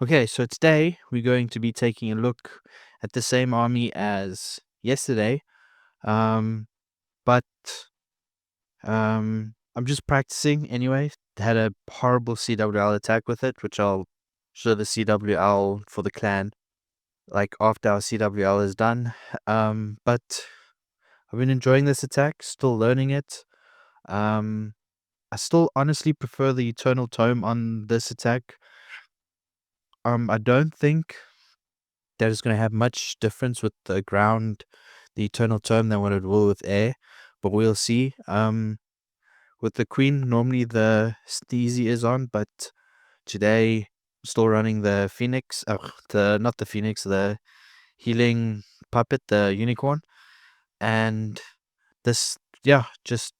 Okay, so today we're going to be taking a look at the same army as yesterday, um, but I'm just practicing anyway. Had a horrible CWL attack with it, which I'll show the CWL for the clan like after our CWL is done. But I've been enjoying this attack, still learning it. Um, I still honestly prefer the Eternal Tome on this attack. I don't think that is going to have much difference with the ground, the Eternal Tome, than what it will with air, but we'll see. With the Queen, normally the Steezy is on, but today I'm still running the Phoenix, not the Phoenix, the Healing Puppet, the Unicorn, and this, yeah, just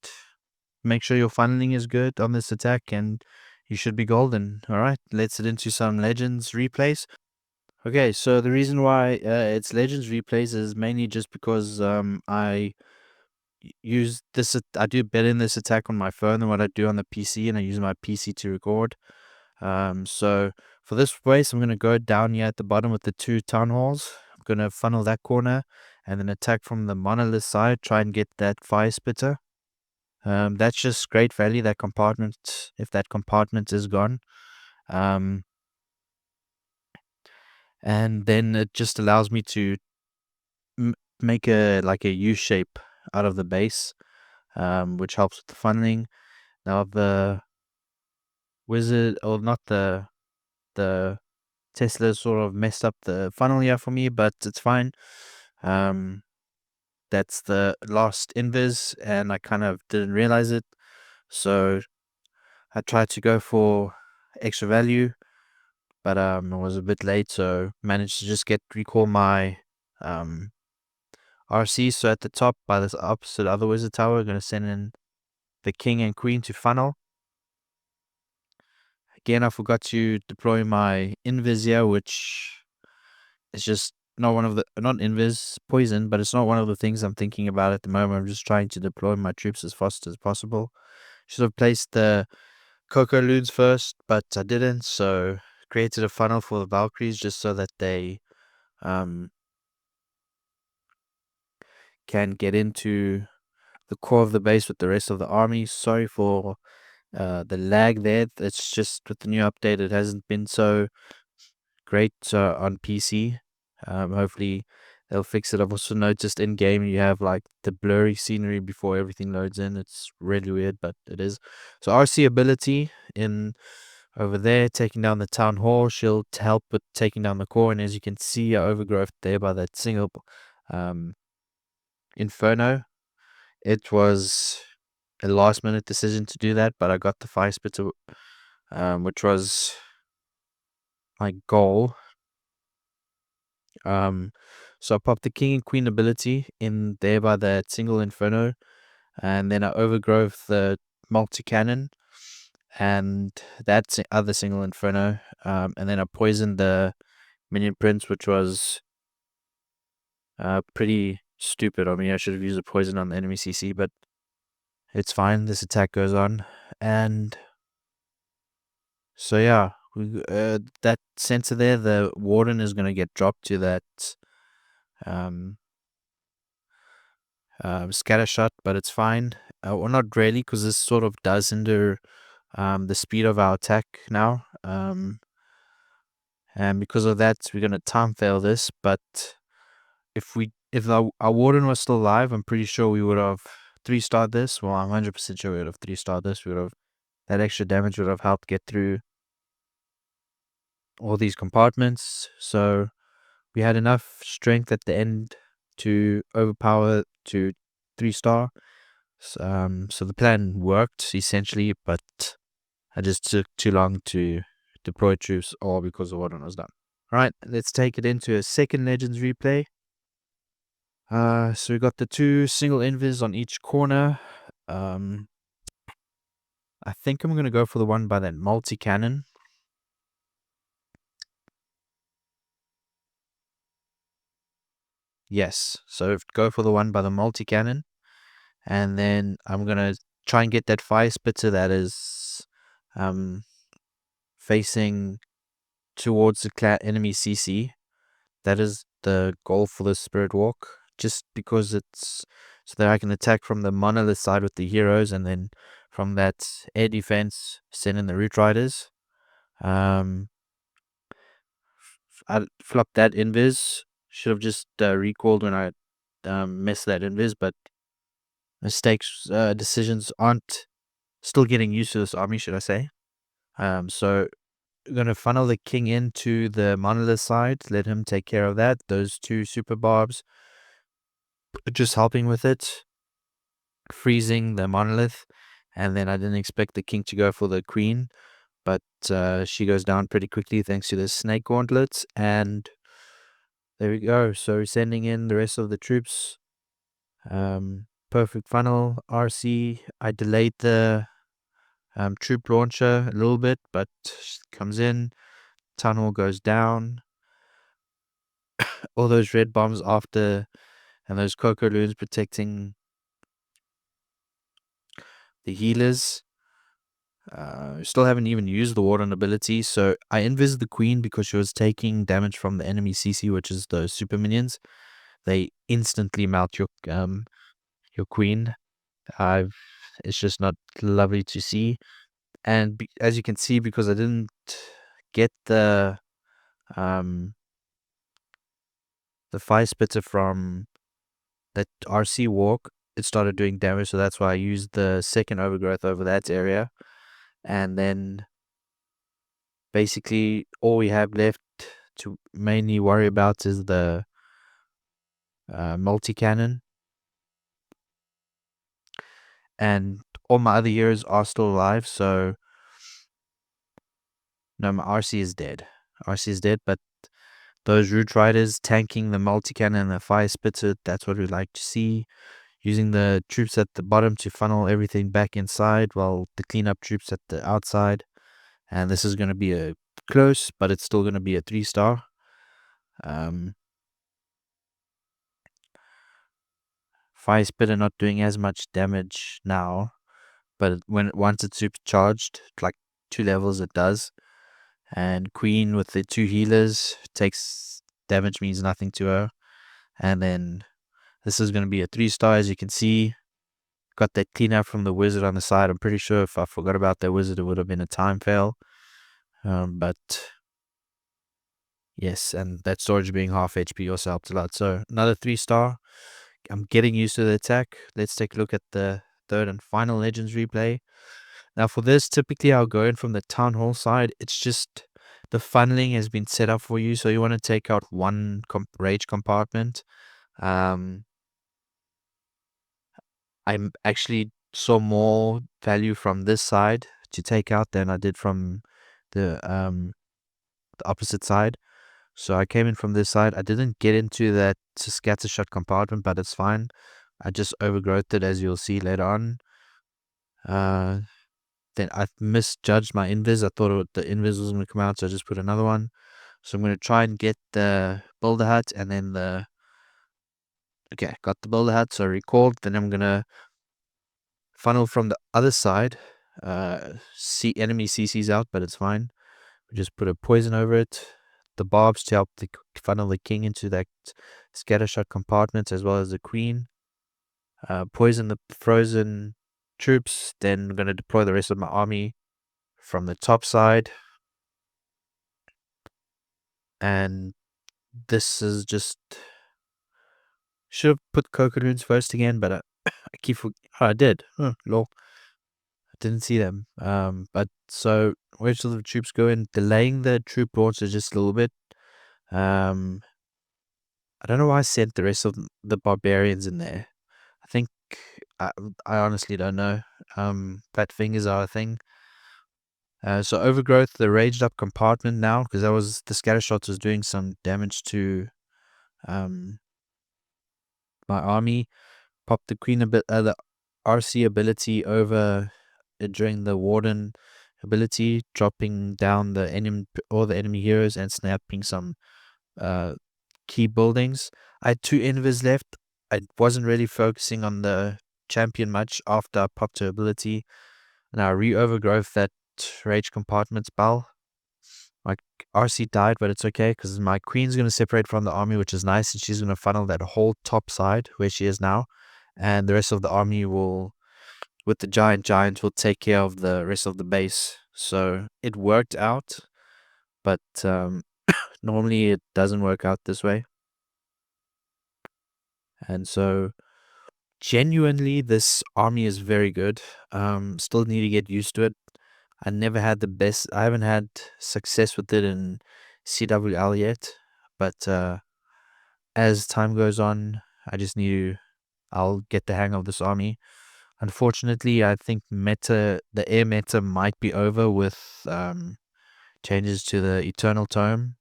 make sure your funneling is good on this attack, and you should be golden. All right, let's get into some Legends replays. Okay, so the reason why it's Legends replays is mainly just because use this. I do better in this attack on my phone than what I do on the PC, and I use my PC to record. So for this race, I'm gonna go down here at the bottom with the two town halls. I'm gonna funnel that corner, and then attack from the monolith side. Try and get that fire spitter. That's just great value. That compartment, if that compartment is gone, um, and then it just allows me to make a like a U shape out of the base, which helps with the funneling. Now the wizard, or not the Tesla, sort of messed up the funnel here for me, but it's fine. Um, that's the last invis, and I kind of didn't realize it, so I tried to go for extra value, but I was a bit late, so managed to just recall my RC. So at the top by this opposite other wizard tower, we're gonna send in the king and queen to funnel. Again, I forgot to deploy my invis here, which is just not one of the, not invis, poison, but it's not one of the things I'm thinking about at the moment. I'm just trying to deploy my troops as fast as possible. Should have placed the Coco Loons first, but I didn't, so created a funnel for the Valkyries just so that they um, can get into the core of the base with the rest of the army. Sorry for the lag there. It's just with the new update, it hasn't been so great on PC. Hopefully they'll fix it. I've also noticed in game you have like the blurry scenery before everything loads in. It's really weird, but it is. So RC ability in over there, taking down the town hall. She'll help with taking down the core, and as you can see, overgrowth there by that single um, inferno. It was a last minute decision to do that, but I got the fire spitter, which was my goal. So I popped the king and queen ability in there by that single inferno, and then I overgrowth the multi cannon and that other single inferno, and then I poisoned the minion prince, which was pretty stupid. I mean, I should have used a poison on the enemy CC, but it's fine. This attack goes on, and so yeah, that center there, the warden is going to get dropped to that um, scatter shot, but it's fine. Or not really, because this sort of does hinder the speed of our attack now. And because of that, we're going to time fail this. But if our warden was still alive, I'm pretty sure we would have 3-starred this. Well, I'm 100% sure we would have 3-starred this. We would have, that extra damage would have helped get through all these compartments. So we had enough strength at the end to overpower to 3-star. So the plan worked essentially, but I just took too long to deploy troops, all because of what was done. All right, let's take it into a second Legends replay. So we got the two single invis on each corner. I think I'm gonna go for the one by that multi cannon. Yes, so go for the one by the multi cannon, and then I'm gonna try and get that fire spitter that is facing towards the enemy CC. That is the goal for the Spirit Walk, just because it's so that I can attack from the Monolith side with the heroes, and then from that air defense send in the Root Riders. I flopped that invis. Should have just recalled when I messed that invis, but mistakes, decisions aren't still getting used to this army, should I say. So we're going to funnel the king into the Monolith side, let him take care of that. Those two super barbs just helping with it, freezing the Monolith. And then I didn't expect the king to go for the queen, but she goes down pretty quickly thanks to the snake gauntlets. And there we go. So sending in the rest of the troops. Perfect funnel. RC. I delayed the troop launcher a little bit, but comes in. Tunnel goes down. All those red bombs after, and those Coco Loons protecting the healers. Still haven't even used the Warden ability, so I invis the queen because she was taking damage from the enemy CC, which is those super minions. They instantly melt your queen. It's just not lovely to see. And as you can see, because I didn't get the fire spitter from that RC walk, it started doing damage, so that's why I used the second overgrowth over that area. And then basically all we have left to mainly worry about is the multi-cannon. And all my other heroes are still alive, so no, my RC is dead. RC is dead, but those Root Riders tanking the multi-cannon and the fire spitter, that's what we like to see. Using the troops at the bottom to funnel everything back inside, while the cleanup troops at the outside. And this is going to be a close, but it's still going to be a 3-star. Fire spitter not doing as much damage now, but once it's supercharged, like 2 levels, it does. And queen with the 2 healers takes damage, means nothing to her. And then this is going to be a 3-star, as you can see. Got that cleanup from the wizard on the side. I'm pretty sure if I forgot about that wizard, it would have been a time fail. But yes, and that storage being half HP also helped a lot. So another 3-star. I'm getting used to the attack. Let's take a look at the third and final Legends replay. Now for this, typically I'll go in from the Town Hall side. It's just the funneling has been set up for you. So you want to take out one rage compartment. I actually saw more value from this side to take out than I did from the opposite side. So I came in from this side. I didn't get into that scattershot compartment, but it's fine. I just overgrowthed it, as you'll see later on. Then I misjudged my invis. I thought the invis was going to come out, so I just put another one. So I'm going to try and get the builder hut, and then got the builder hut, so I recalled. Then I'm going to funnel from the other side. See enemy CC's out, but it's fine. We just put a poison over it. The barbs to help funnel the king into that scattershot compartment, as well as the queen. Poison the frozen troops. Then I'm going to deploy the rest of my army from the top side. And this is just... should have put Coco Loons first again, but I keep... I did. Lol. I didn't see them. But so where should the troops go in? Delaying the troop launcher just a little bit. I don't know why I sent the rest of the barbarians in there. I think I honestly don't know. Fat fingers are a thing. So overgrowth, the raged up compartment now, because that was the scattershot was doing some damage to my army. Pop the queen the RC ability over during the warden ability, dropping down all the enemy heroes and snapping some key buildings. I had 2 invis left. I wasn't really focusing on the champion much after I popped her ability, and I re-overgrowth that rage compartment spell. My RC died, but it's okay because my queen's going to separate from the army, which is nice, and she's going to funnel that whole top side where she is now, and the rest of the army will, with the giant, will take care of the rest of the base. So it worked out, but normally it doesn't work out this way. And so genuinely, this army is very good. Still need to get used to it. I haven't had success with it in CWL yet, but as time goes on, I'll get the hang of this army. Unfortunately, I think the air meta might be over with changes to the Eternal Tome,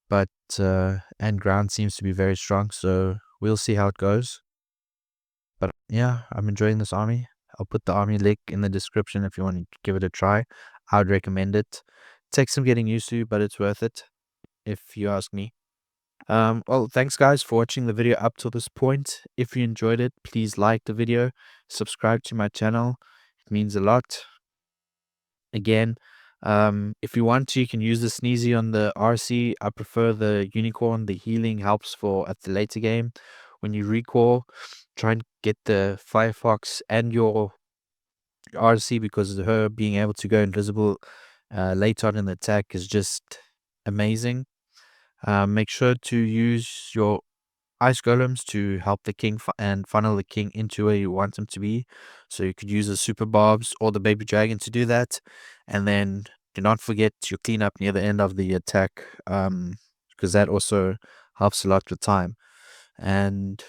but and ground seems to be very strong, so we'll see how it goes. But yeah, I'm enjoying this army. I'll put the army link in the description if you want to give it a try. I would recommend it. Takes some getting used to, but it's worth it, if you ask me. Well, thanks guys for watching the video up to this point. If you enjoyed it, please like the video, subscribe to my channel. It means a lot. Again, if you want to, you can use the Sneezy on the RC. I prefer the Unicorn. The healing helps for at the later game. When you recall, try and get the Firefox and your RC, because her being able to go invisible later on in the attack is just amazing. Make sure to use your ice golems to help the king and funnel the king into where you want him to be. So you could use the super bobs or the baby dragon to do that. And then do not forget your cleanup near the end of the attack, because that also helps a lot with time. And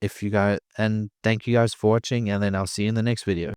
thank you guys for watching, and then I'll see you in the next video.